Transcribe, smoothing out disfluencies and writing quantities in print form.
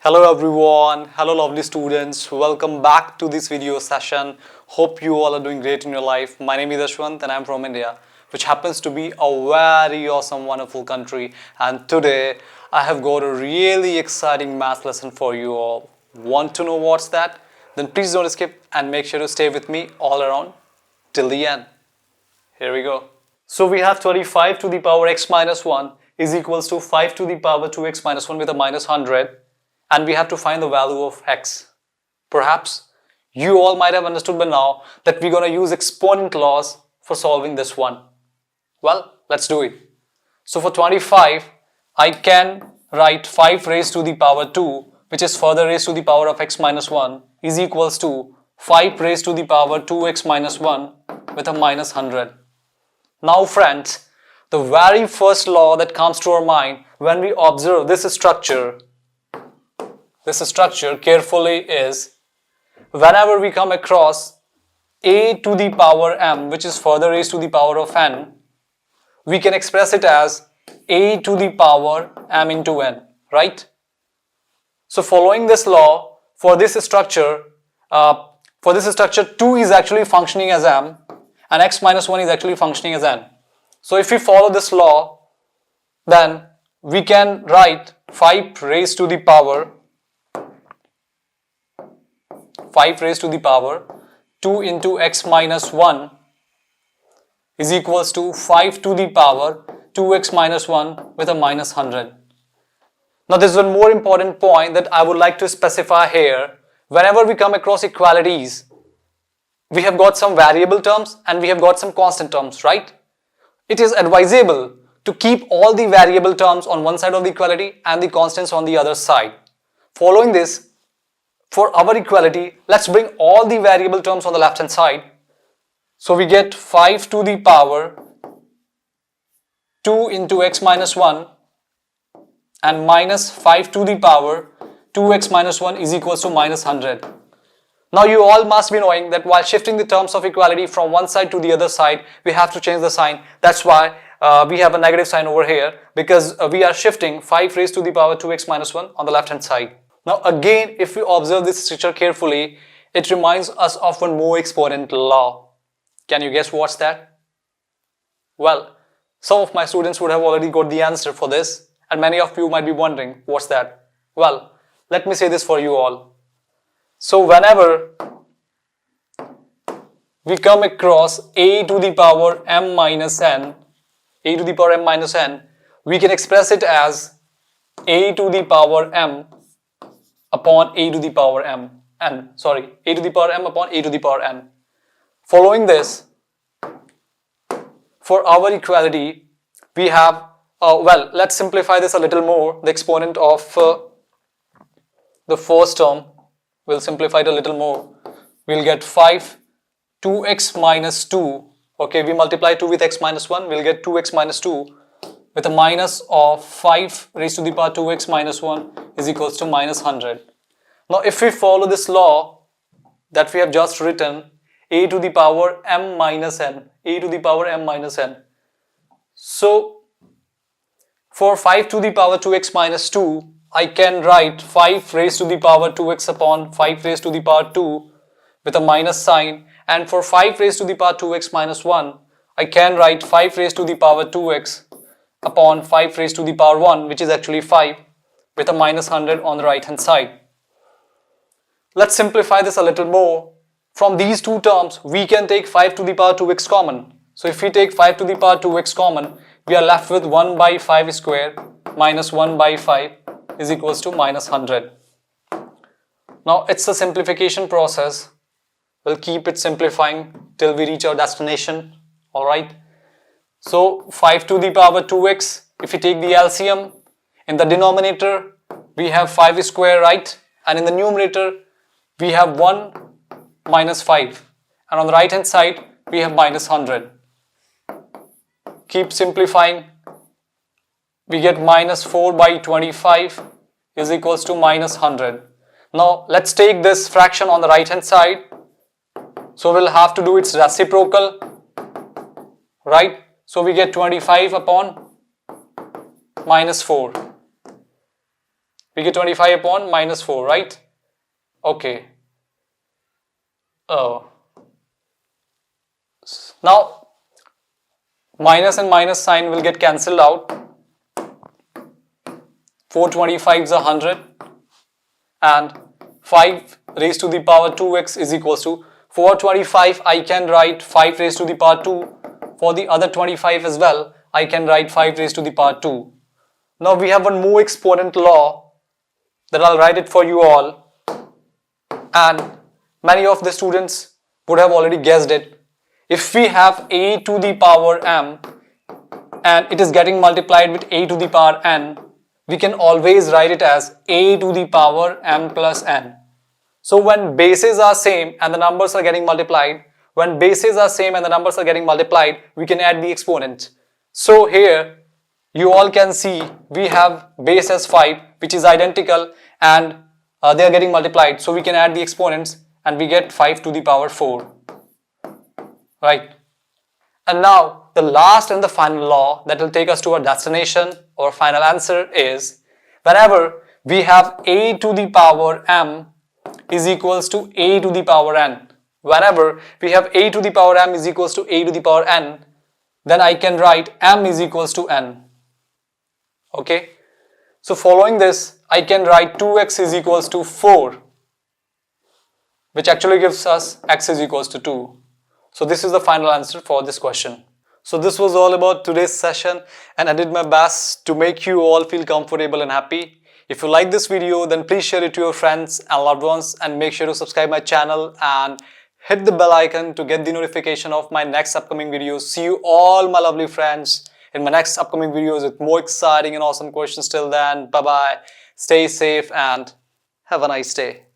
Hello everyone, hello lovely students, welcome back to this video session. Hope you all are doing great in your life. My name is Ashwant and I'm from India, which happens to be a very awesome, wonderful country. And today I have got a really exciting math lesson for you all. Want to know what's that? Then please don't skip and make sure to stay with me all around till the end. Here we go. So we have 25 to the power x minus 1 is equals to 5 to the power 2x minus 1 with a minus 100. And we have to find the value of x. Perhaps you all might have understood by now that we're going to use exponent laws for solving this one. Well, let's do it. So for 25, I can write 5 raised to the power 2, which is further raised to the power of x minus 1, is equals to 5 raised to the power 2x minus 1 with a minus 100. Now friends, the very first law that comes to our mind when we observe this structure carefully is, whenever we come across a to the power m, which is further raised to the power of n, we can express it as a to the power m into n, right? So following this law, for this structure 2 is actually functioning as m and x minus 1 is actually functioning as n. So if we follow this law, then we can write 5 raised to the power 2 into x minus 1 is equals to 5 to the power 2x minus 1 with a minus 100. Now there is one more important point that I would like to specify here. Whenever we come across equalities, we have got some variable terms and we have got some constant terms, right? It is advisable to keep all the variable terms on one side of the equality and the constants on the other side. Following this, for our equality, let's bring all the variable terms on the left hand side. So we get 5 to the power 2 into x minus 1 and minus 5 to the power 2x minus 1 is equals to minus 100. Now you all must be knowing that while shifting the terms of equality from one side to the other side, we have to change the sign. That's why we have a negative sign over here, because we are shifting 5 raised to the power 2x minus 1 on the left hand side. Now again, if we observe this structure carefully, it reminds us of one more exponent law. Can you guess what's that? Well, some of my students would have already got the answer for this, and many of you might be wondering what's that. Well, let me say this for you all. So whenever we come across a to the power m minus n, we can express it as a to the power m upon a to the power m upon a to the power n. Following this, for our equality, we have, well, let's simplify this a little more. The exponent of the first term, we'll simplify it a little more. We'll get 5 2x minus 2. Okay, we multiply 2 with x minus 1, we'll get 2x minus 2 with a minus of 5 raised to the power 2x minus 1 is equals to minus 100. Now if we follow this law that we have just written, a to the power m minus n, so for 5 to the power 2x minus 2, I can write 5 raised to the power 2x upon 5 raised to the power 2 with a minus sign, and for 5 raised to the power 2x minus 1, I can write 5 raised to the power 2x upon 5 raised to the power 1, which is actually 5, with a minus 100 on the right hand side. Let's simplify this a little more. From these two terms, we can take 5 to the power 2x common. So if we take 5 to the power 2x common, we are left with 1 by 5 square minus 1 by 5 is equals to minus 100. Now it's a simplification process. We'll keep it simplifying till we reach our destination. Alright. So 5 to the power 2x, if we take the LCM, in the denominator we have 5 square, right? And in the numerator we have 1 minus 5. And on the right hand side we have minus 100. Keep simplifying. We get minus 4 by 25 is equals to minus 100. Now let's take this fraction on the right hand side. So we'll have to do its reciprocal, right? So we get 25 upon minus 4. We get 25 upon minus 4, right? Okay. Now, minus and minus sign will get cancelled out. 425 is 100 and 5 raised to the power 2x is equals to 425. I can write 5 raised to the power 2. For the other 25 as well, I can write 5 raised to the power 2. Now we have one more exponent law that I'll write it for you all, and many of the students would have already guessed it. If we have a to the power m and it is getting multiplied with a to the power n, we can always write it as a to the power m plus n. So when bases are same and the numbers are getting multiplied, we can add the exponent. So here you all can see we have base as 5, which is identical, and they are getting multiplied. So we can add the exponents and we get 5 to the power 4. Right. And now the last and the final law that will take us to our destination or final answer is, whenever we have a to the power m is equals to a to the power n, whenever we have a to the power m is equals to a to the power n, then I can write m is equals to n. Okay. So following this, I can write 2x is equals to 4, which actually gives us x is equals to 2. So this is the final answer for this question. So this was all about today's session, and I did my best to make you all feel comfortable and happy. If you like this video, then please share it to your friends and loved ones, and make sure to subscribe my channel and hit the bell icon to get the notification of my next upcoming videos. See you all, my lovely friends, in my next upcoming videos with more exciting and awesome questions. Till then, bye bye, stay safe and have a nice day.